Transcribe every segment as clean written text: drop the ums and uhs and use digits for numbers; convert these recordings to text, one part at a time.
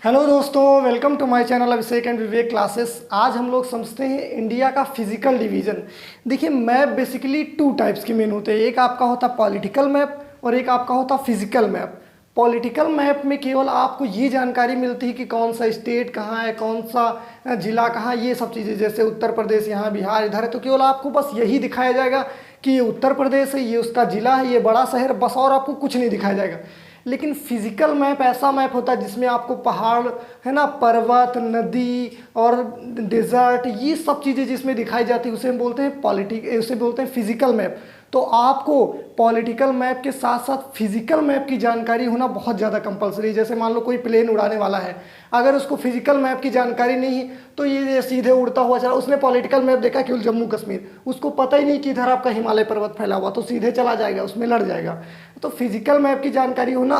Hello दोस्तों, welcome to my channel Abhishek and Vivek classes. आज हम लोग समझते हैं इंडिया का फिजिकल डिवीजन। देखिए, मैप बेसिकली टू टाइप्स के मेन होते हैं। एक आपका होता पॉलिटिकल मैप और एक आपका होता फिजिकल मैप। पॉलिटिकल मैप में केवल आपको ये जानकारी मिलती है कि कौन सा स्टेट कहाँ है, कौन सा जिला कहाँ, ये सब चीज़ें। जैसे उत्तर प्रदेश यहाँ, बिहार इधर है, तो केवल आपको बस यही दिखाया जाएगा कि ये उत्तर प्रदेश है, ये उसका जिला है, ये बड़ा शहर, बस। और आपको कुछ नहीं दिखाया जाएगा। लेकिन फिजिकल मैप ऐसा मैप होता है जिसमें आपको पहाड़ है ना, पर्वत, नदी और डेजर्ट, ये सब चीज़ें जिसमें दिखाई जाती है, उसे हम बोलते हैं उसे बोलते हैं फिजिकल मैप। तो आपको पॉलिटिकल मैप के साथ साथ फिजिकल मैप की जानकारी होना बहुत ज़्यादा कंपलसरी है। जैसे मान लो कोई प्लेन उड़ाने वाला है, अगर उसको फिजिकल मैप की जानकारी नहीं है तो ये सीधे उड़ता हुआ चला, उसने पॉलिटिकल मैप देखा केवल जम्मू कश्मीर, उसको पता ही नहीं कि इधर आपका हिमालय पर्वत फैला हुआ, तो सीधे चला जाएगा, उसमें लड़ जाएगा। तो फिजिकल मैप की जानकारी होना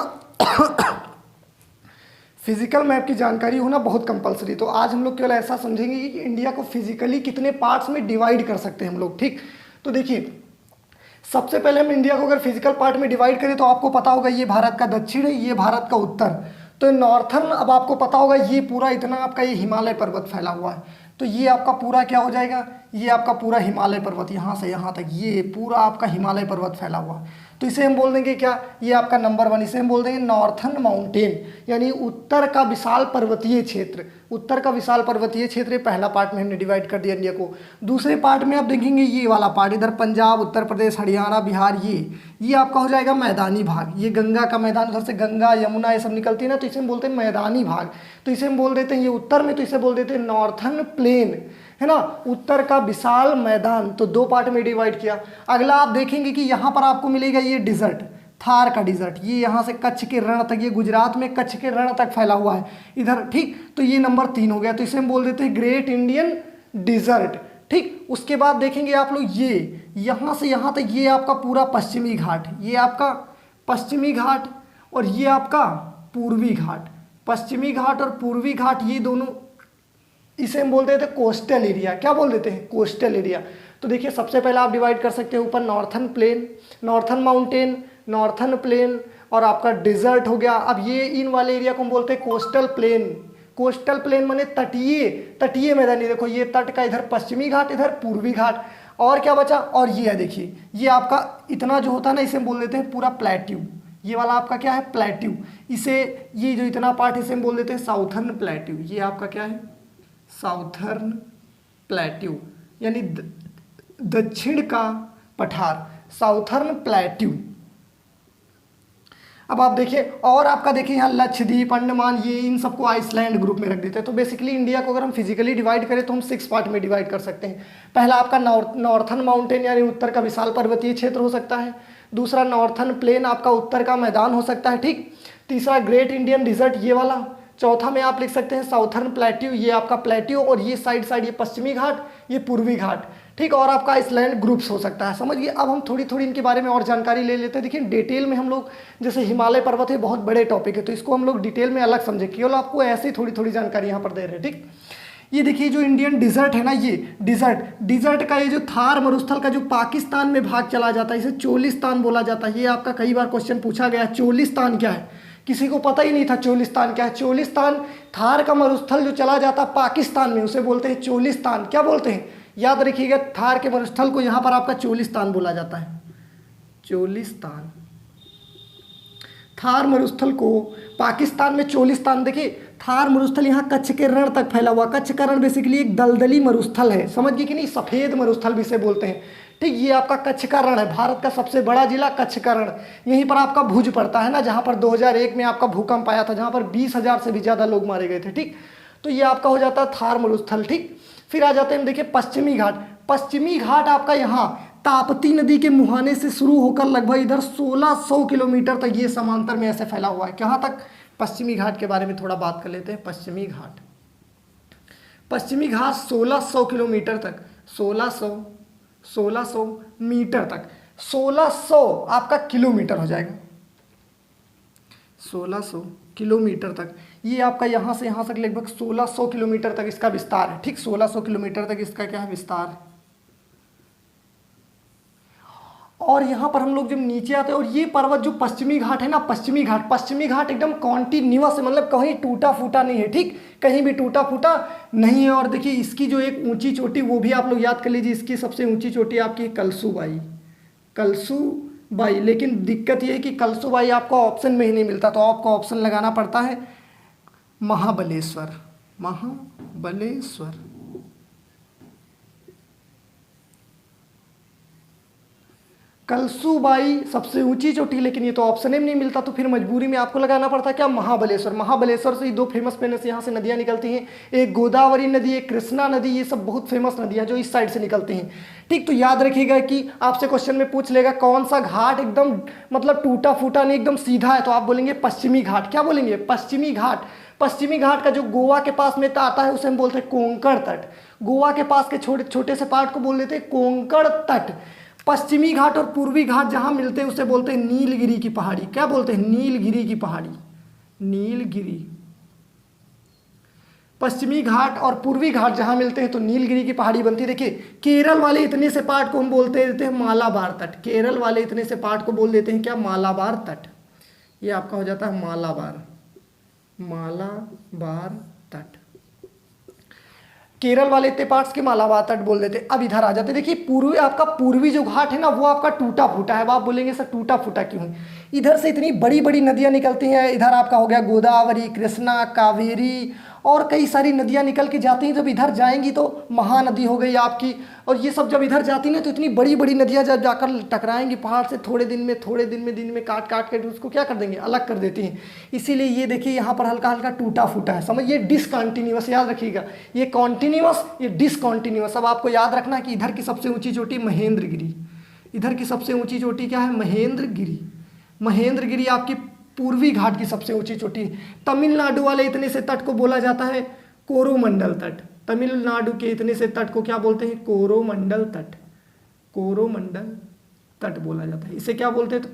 फिजिकल मैप की जानकारी होना बहुत कंपलसरी। तो आज हम लोग केवल ऐसा समझेंगे कि इंडिया को फिजिकली कितने पार्ट्स में डिवाइड कर सकते हैं हम लोग। ठीक, तो देखिए, सबसे पहले हम इंडिया को अगर फिजिकल पार्ट में डिवाइड करें तो आपको पता होगा ये भारत का दक्षिण है, ये भारत का उत्तर। तो नॉर्थर्न, अब आपको पता होगा ये पूरा इतना आपका ये हिमालय पर्वत फैला हुआ है, तो ये आपका पूरा क्या हो जाएगा, ये आपका पूरा हिमालय पर्वत, यहाँ से यहाँ तक ये पूरा आपका हिमालय पर्वत फैला हुआ है। तो इसे हम बोल देंगे क्या, ये आपका नंबर 1। इसे हम बोल देंगे नॉर्थर्न माउंटेन, यानी उत्तर का विशाल पर्वतीय क्षेत्र। उत्तर का विशाल पर्वतीय क्षेत्र पहला पार्ट में हमने डिवाइड कर दिया इंडिया को। दूसरे पार्ट में आप देखेंगे ये वाला पार्ट, इधर पंजाब, उत्तर प्रदेश, हरियाणा, बिहार, ये आपका हो जाएगा मैदानी भाग। ये गंगा का मैदान, उधर से गंगा यमुना ये सब निकलती है ना, तो इसे हम बोलते हैं मैदानी भाग। तो इसे हम बोल देते हैं ये उत्तर में, तो इसे बोल देते हैं नॉर्थर्न प्लेन, है ना, उत्तर का विशाल मैदान। तो दो पार्ट में डिवाइड किया। अगला आप देखेंगे कि यहाँ पर आपको मिलेगा ये डिजर्ट, थार का डिजर्ट, ये यहाँ से कच्छ के रण तक, ये गुजरात में कच्छ के रण तक फैला हुआ है इधर। ठीक, तो ये नंबर 3 हो गया, तो इसे हम बोल देते हैं ग्रेट इंडियन डिजर्ट। ठीक, उसके बाद देखेंगे आप लोग ये यहाँ से यहाँ तक, ये आपका पूरा पश्चिमी घाट, ये आपका पश्चिमी घाट और ये आपका पूर्वी घाट। पश्चिमी घाट और पूर्वी घाट ये दोनों, इसे हम बोलते थे कोस्टल एरिया। क्या बोल देते हैं, कोस्टल एरिया। तो देखिए, सबसे पहले आप डिवाइड कर सकते हैं ऊपर northern plain, northern mountain, northern plain और आपका डिजर्ट हो गया। अब ये इन वाले एरिया को हम बोलते हैं कोस्टल प्लेन। कोस्टल प्लेन माने तटीय मैदानी। देखो ये तट का, इधर पश्चिमी घाट, इधर पूर्वी घाट। और क्या बचा, और ये है, देखिए ये आपका इतना जो होता है ना, इसे हम बोल देते हैं पूरा प्लेट्यू। ये वाला आपका क्या है, प्लेट्यू। इसे, ये जो इतना पार्ट, इसे हम बोल देते हैं साउथर्न प्लेट्यू। ये आपका क्या है, साउथर्न प्लेट्यू, यानी दक्षिण का पठार, साउथर्न प्लेट्यू। अब आप देखिए, और आपका देखिए यहाँ लक्षद्वीप, अंडमान, ये इन सबको आइसलैंड ग्रुप में रख देते हैं। तो बेसिकली इंडिया को अगर हम फिजिकली डिवाइड करें तो हम 6 पार्ट में डिवाइड कर सकते हैं। पहला आपका नॉर्थर्न माउंटेन, यानी उत्तर का विशाल पर्वतीय क्षेत्र हो सकता है। दूसरा नॉर्थर्न प्लेन, आपका उत्तर का मैदान हो सकता है। ठीक, तीसरा ग्रेट इंडियन डिजर्ट, ये वाला। चौथा में आप लिख सकते हैं साउथर्न प्लेट्यू, ये आपका प्लेट्यू, और ये साइड ये पश्चिमी घाट, ये पूर्वी घाट। ठीक, और आपका आइसलैंड ग्रुप्स हो सकता है। समझिए, अब हम थोड़ी थोड़ी इनके बारे में और जानकारी ले लेते हैं। देखिए, डिटेल में हम लोग, जैसे हिमालय पर्वत है, बहुत बड़े टॉपिक है, तो इसको हम लोग डिटेल में अलग समझे, केवल आपको ऐसे ही थोड़ी थोड़ी जानकारी यहाँ पर दे रहे हैं। ठीक, ये देखिए जो इंडियन डिजर्ट है ना, ये डिजर्ट का ये जो थार मरुस्थल का जो पाकिस्तान में भाग चला जाता है, इसे चोलिस्तान बोला जाता है। ये आपका कई बार क्वेश्चन पूछा गया, चोलिस्तान क्या है, किसी को पता ही नहीं था चोलिस्तान क्या है। चोलिस्तान, थार का मरुस्थल जो चला जाता पाकिस्तान में, उसे बोलते हैं चोलिस्तान। क्या बोलते हैं, याद रखिएगा, थार के मरुस्थल को यहाँ पर आपका चोलिस्तान बोला जाता है, चोलिस्तान। थार मरुस्थल को पाकिस्तान में चोलिस्तान। देखिए, थार मरुस्थल यहाँ कच्छ के रण तक फैला हुआ। कच्छ का रण बेसिकली एक दलदली मरुस्थल है, समझ गए कि नहीं, सफ़ेद मरुस्थल भी इसे बोलते हैं। ठीक, ये आपका कच्छ का रण है, भारत का सबसे बड़ा जिला कच्छ का रण। यहीं पर आपका भुज पड़ता है ना, जहाँ पर 2001 में आपका भूकंप आया था, जहाँ पर 20,000 से भी ज़्यादा लोग मारे गए थे। ठीक, तो ये आपका हो जाता है थार मरुस्थल। ठीक, फिर आ जाते हैं, देखिए पश्चिमी घाट। पश्चिमी घाट आपका यहाँ ताप्ती नदी के मुहाने से शुरू होकर लगभग इधर 1600 किलोमीटर तक ये समांतर में ऐसे फैला हुआ है। कहाँ तक, पश्चिमी घाट के बारे में थोड़ा बात कर लेते हैं। पश्चिमी घाट 1600 किलोमीटर तक, 1600 मीटर तक, 1600 आपका किलोमीटर हो जाएगा, 1600 किलोमीटर तक। ये आपका यहाँ से यहाँ तक लगभग 1600 किलोमीटर तक इसका विस्तार है। ठीक, 1600 किलोमीटर तक इसका क्या है, विस्तार। और यहाँ पर हम लोग जब नीचे आते हैं और ये पर्वत जो पश्चिमी घाट है ना, पश्चिमी घाट एकदम कॉन्टिन्यूअस है, मतलब कहीं टूटा फूटा नहीं है, ठीक, कहीं भी टूटा फूटा नहीं है। और देखिए इसकी जो एक ऊंची चोटी वो भी आप लोग याद कर लीजिए, इसकी सबसे ऊंची चोटी आपकी कलसूबाई। लेकिन दिक्कत ये है कि कलसूबाई आपको ऑप्शन में ही नहीं मिलता, तो आपको ऑप्शन लगाना पड़ता है महाबलेश्वर। कलसूबाई सबसे ऊंची चोटी, लेकिन ये तो ऑप्शन में नहीं मिलता, तो फिर मजबूरी में आपको लगाना पड़ता है क्या, महाबलेश्वर से ही दो फेमस यहाँ से नदियाँ निकलती हैं, एक गोदावरी नदी, एक कृष्णा नदी, ये सब बहुत फेमस नदियाँ जो इस साइड से निकलती हैं, ठीक। तो याद रखिएगा कि आपसे क्वेश्चन में पूछ लेगा कौन सा घाट एकदम मतलब टूटा फूटा नहीं, एकदम सीधा है, तो आप बोलेंगे पश्चिमी घाट। क्या बोलेंगे, पश्चिमी घाट। पश्चिमी घाट का जो गोवा के पास में आता है उसे हम बोलते हैं कोंकण तट। गोवा के पास के छोटे छोटे से पार्ट को बोल देते हैं कोंकण तट। पश्चिमी घाट और पूर्वी घाट जहां मिलते हैं उसे बोलते हैं नीलगिरी की पहाड़ी। क्या बोलते हैं, नीलगिरी की पहाड़ी, नीलगिरी। पश्चिमी घाट और पूर्वी घाट जहां मिलते हैं तो नीलगिरी की पहाड़ी बनती है। देखिए केरल वाले इतने से पार्ट को हम बोलते हैं मालाबार तट। केरल वाले इतने से पार्ट को बोल देते हैं क्या, मालाबार तट। ये आपका हो जाता है मालाबार तट। केरल वाले इतने पार्ट्स के मालाबार तट बोल देते। अब इधर आ जाते, देखिए आपका पूर्वी जो घाट है ना वो आपका टूटा फूटा है। अब आप बोलेंगे सर टूटा फूटा क्यों है, इधर से इतनी बड़ी बड़ी नदियां निकलती हैं, इधर आपका हो गया गोदावरी, कृष्णा, कावेरी और कई सारी नदियां निकल के जाती हैं। जब इधर जाएंगी तो महानदी हो गई आपकी, और ये सब जब इधर जाती हैं तो इतनी बड़ी बड़ी नदियां जब जाकर टकराएंगी पहाड़ से, थोड़े दिन में काट के उसको क्या कर देंगे, अलग कर देती हैं। इसीलिए ये देखिए यहाँ पर हल्का हल्का टूटा फूटा है, समझिए, डिसकंटिन्यूअस। याद रखिएगा ये कॉन्टिन्यूअस, ये डिसकंटिन्यूअस। अब आपको याद रखना कि इधर की सबसे ऊंची चोटी महेंद्रगिरी, इधर की सबसे ऊंची चोटी क्या है, महेंद्रगिरी आपकी पूर्वी घाट की सबसे ऊंची चोटी। तमिलनाडु वाले इतने से तट को बोला जाता है कोरोमंडल तट। तमिलनाडु के इतने से तट को क्या बोलते हैं, कोरोमंडल तट बोला जाता है। इसे क्या बोलते हैं, तो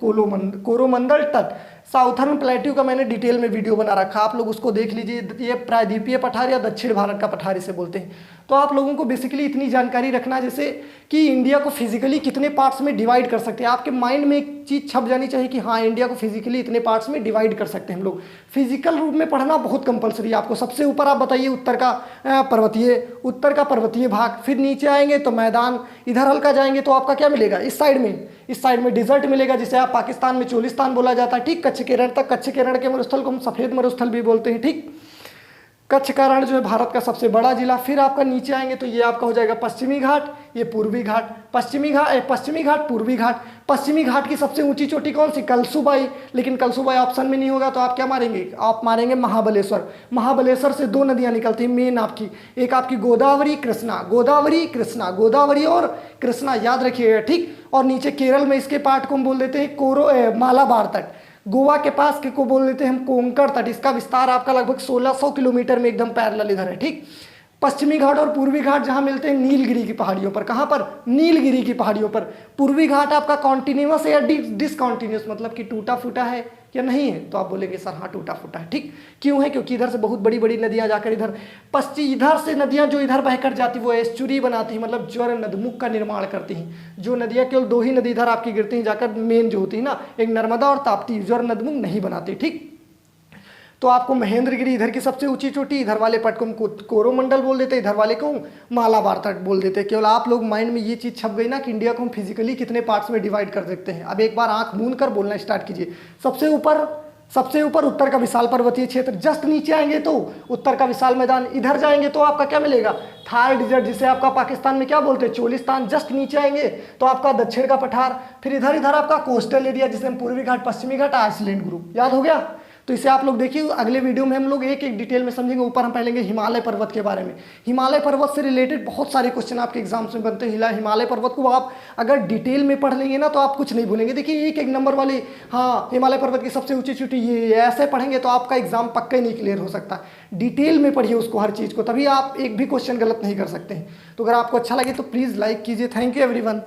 कोरोमंडल तट। साउथर्न प्लेट्यू का मैंने डिटेल में वीडियो बना रखा, आप लोग उसको देख लीजिए। ये प्रायद्वीपीय पठार या दक्षिण भारत का पठार इसे बोलते हैं। तो आप लोगों को बेसिकली इतनी जानकारी रखना जैसे कि इंडिया को फिजिकली कितने पार्ट्स में डिवाइड कर सकते हैं। आपके माइंड में एक चीज़ छप जानी चाहिए कि हाँ इंडिया को फिजिकली इतने पार्ट्स में डिवाइड कर सकते हैं हम लोग। फिजिकल रूप में पढ़ना बहुत कंपलसरी है आपको। सबसे ऊपर आप बताइए उत्तर का पर्वतीय भाग, फिर नीचे आएंगे तो मैदान, इधर हल्का जाएंगे तो आपका क्या मिलेगा, इस साइड में डिजर्ट मिलेगा, जिसे आप पाकिस्तान में चोलिस्तान बोला जाता है, ठीक। कच्छ के रण के मरुस्थल को हम सफ़ेद मरुस्थल भी बोलते हैं, ठीक। कच्छ का रण जो है भारत का सबसे बड़ा जिला। फिर आपका नीचे आएंगे तो ये आपका हो जाएगा पश्चिमी घाट, ये पूर्वी घाट। पश्चिमी घाट पूर्वी घाट। पश्चिमी घाट की सबसे ऊंची चोटी कौन सी, कलसूबाई। लेकिन कलसूबाई ऑप्शन में नहीं होगा तो आप क्या मारेंगे, आप मारेंगे महाबलेश्वर से दो नदियां निकलती हैं मेन आपकी, एक आपकी गोदावरी और कृष्णा, याद रखिएगा, ठीक। और नीचे केरल में इसके पार्ट को हम बोल देते हैं मालाबार तट। गोवा के पास के को बोल देते हैं हम कोंकण तट। इसका विस्तार आपका लगभग 1600 किलोमीटर में एकदम पैरेलल इधर है, ठीक। पश्चिमी घाट और पूर्वी घाट जहां मिलते हैं नीलगिरी की पहाड़ियों पर। कहां पर, नीलगिरी की पहाड़ियों पर। पूर्वी घाट आपका कॉन्टिन्यूअस है या डिसकॉन्टिन्यूअस, मतलब कि टूटा फूटा है या नहीं है, तो आप बोलेंगे सर हाँ टूटा फूटा है, ठीक। क्यों है, क्योंकि इधर से बहुत बड़ी बड़ी नदियां जाकर इधर से नदियां जो इधर बहकर जाती वो एस्चुरी बनाती हैं, मतलब ज्वर नदमुख का निर्माण करती हैं। जो नदियां केवल दो ही नदी इधर आपकी गिरती हैं जाकर, मेन जो होती है ना, एक नर्मदा और ताप्ती, ज्वर नदमुख नहीं बनाती, ठीक। तो आपको महेंद्रगिरी इधर की सबसे ऊंची चोटी, इधर वाले पट को हम कोरोमंडल बोल देते हैं, इधर वाले को मालाबार तट बोल देते हैं। केवल आप लोग माइंड में ये चीज़ छप गई ना कि इंडिया को हम फिजिकली कितने पार्ट्स में डिवाइड कर सकते हैं। अब एक बार आंख मूंद कर बोलना स्टार्ट कीजिए। सबसे ऊपर उत्तर का विशाल पर्वतीय क्षेत्र, जस्ट नीचे आएंगे तो उत्तर का विशाल मैदान, इधर जाएंगे तो आपका क्या मिलेगा, थार डिजर्ट, जिसे आपका पाकिस्तान में क्या बोलते हैं, चोलिस्तान। जस्ट नीचे आएंगे तो आपका दक्षिण का पठार, फिर इधर आपका कोस्टल एरिया जिसे हम पूर्वी घाट, पश्चिमी घाट, आइसलैंड ग्रुप। याद हो गया। तो इसे आप लोग देखिए, अगले वीडियो में हम लोग एक एक डिटेल में समझेंगे। ऊपर हम पढ़ेंगे हिमालय पर्वत के बारे में। हिमालय पर्वत से रिलेटेड बहुत सारे क्वेश्चन आपके एग्जाम्स में बनते हैं। हिमालय पर्वत को आप अगर डिटेल में पढ़ लेंगे ना तो आप कुछ नहीं भूलेंगे। देखिए एक नंबर वाली, हाँ हिमालय पर्वत की सबसे ऊंची चोटी ये, ऐसे पढ़ेंगे तो आपका एग्जाम पक्का ही नहीं क्लियर हो सकता। डिटेल में पढ़िए उसको, हर चीज़ को, तभी आप एक भी क्वेश्चन गलत नहीं कर सकते हैं। तो अगर आपको अच्छा लगे तो प्लीज़ लाइक कीजिए। Thank you everyone.